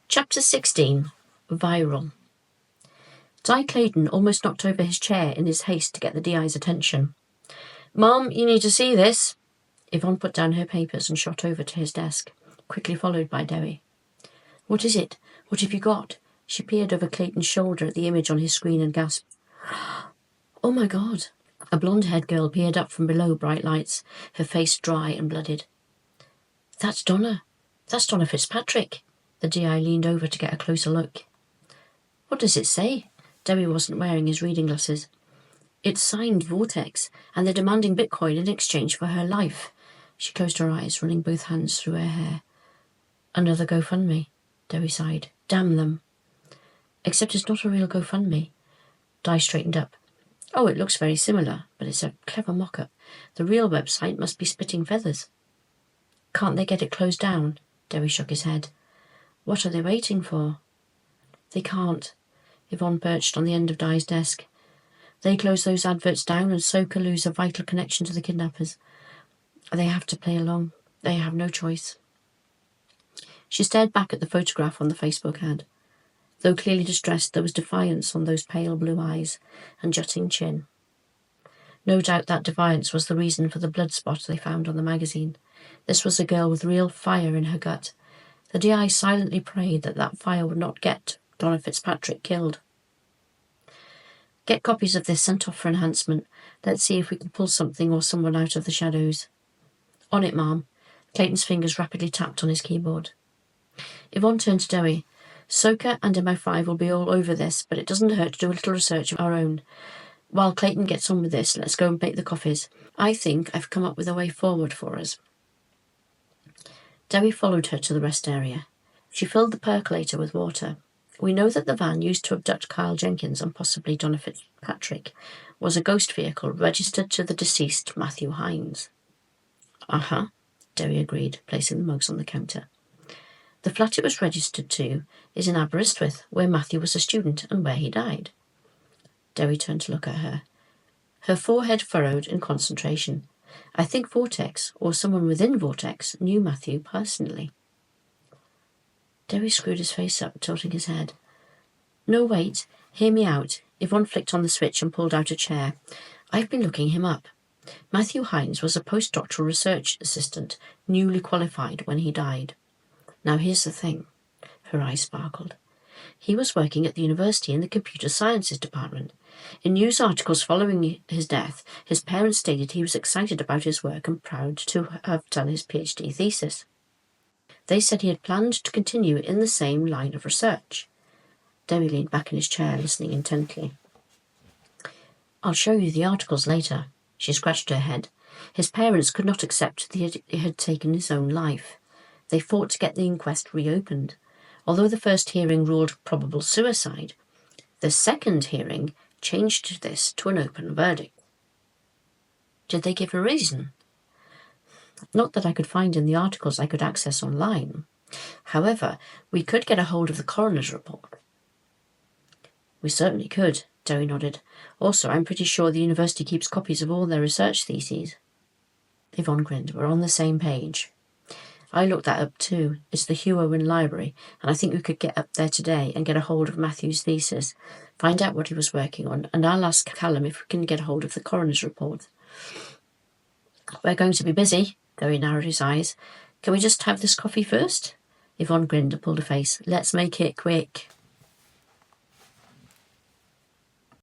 Chapter 16. Viral. Di Clayton almost knocked over his chair in his haste to get the DI's attention. "Mom, you need to see this." Yvonne put down her papers and shot over to his desk, quickly followed by Dewi. "What is it? What have you got?" She peered over Clayton's shoulder at the image on his screen and gasped. "Oh my God." A blonde-haired girl peered up from below bright lights, her face dry and blooded. "That's Donna. That's Donna Fitzpatrick." The DI leaned over to get a closer look. "What does it say?" Dewi wasn't wearing his reading glasses. "It's signed VORTEX, and they're demanding Bitcoin in exchange for her life." She closed her eyes, running both hands through her hair. "Another GoFundMe," Dewi sighed. "Damn them." "Except it's not a real GoFundMe." Di straightened up. "Oh, it looks very similar, but it's a clever mock-up. The real website must be spitting feathers." "Can't they get it closed down?" Dewi shook his head. "What are they waiting for?" "They can't." Yvonne perched on the end of Di's desk. "They close those adverts down and so can lose a vital connection to the kidnappers. They have to play along. They have no choice." She stared back at the photograph on the Facebook ad. Though clearly distressed, there was defiance on those pale blue eyes and jutting chin. No doubt that defiance was the reason for the blood spot they found on the magazine. This was a girl with real fire in her gut. The DI silently prayed that that fire would not get Donna Fitzpatrick killed. "Get copies of this sent off for enhancement. Let's see if we can pull something or someone out of the shadows." "On it, Ma'am." Clayton's fingers rapidly tapped on his keyboard. Yvonne turned to Dewi. "Soka and MI5 will be all over this, but it doesn't hurt to do a little research of our own. While Clayton gets on with this, let's go and make the coffees. I think I've come up with a way forward for us." Dewi followed her to the rest area. She filled the percolator with water. "We know that the van used to abduct Kyle Jenkins and possibly Donna Fitzpatrick was a ghost vehicle registered to the deceased Mathew Hinds." "Uh-huh," Dewi agreed, placing the mugs on the counter. "The flat it was registered to is in Aberystwyth, where Mathew was a student and where he died." Dewi turned to look at her. Her forehead furrowed in concentration. "I think VORTEX, or someone within VORTEX, knew Mathew personally." Dewi screwed his face up, tilting his head. "No, wait. Hear me out." Yvonne flicked on the switch and pulled out a chair. "I've been looking him up. Mathew Hinds was a postdoctoral research assistant, newly qualified when he died. Now here's the thing." Her eyes sparkled. "He was working at the university in the computer sciences department. In news articles following his death, his parents stated he was excited about his work and proud to have done his PhD thesis. They said he had planned to continue in the same line of research." Dewi leaned back in his chair, listening intently. "I'll show you the articles later." She scratched her head. "His parents could not accept that he had taken his own life. They fought to get the inquest reopened. Although the first hearing ruled probable suicide, the second hearing changed this to an open verdict." "Did they give a reason?" "Not that I could find in the articles I could access online. However, we could get a hold of the coroner's report." "We certainly could," Dewi nodded. "Also, I'm pretty sure the university keeps copies of all their research theses." Yvonne grinned. "We're on the same page. I looked that up too. It's the Hugh Owen Library, and I think we could get up there today and get a hold of Mathew's thesis, find out what he was working on, and I'll ask Callum if we can get a hold of the coroner's report." "We're going to be busy." Dewi narrowed his eyes. "Can we just have this coffee first?" Yvonne grinned and pulled a face. "Let's make it quick."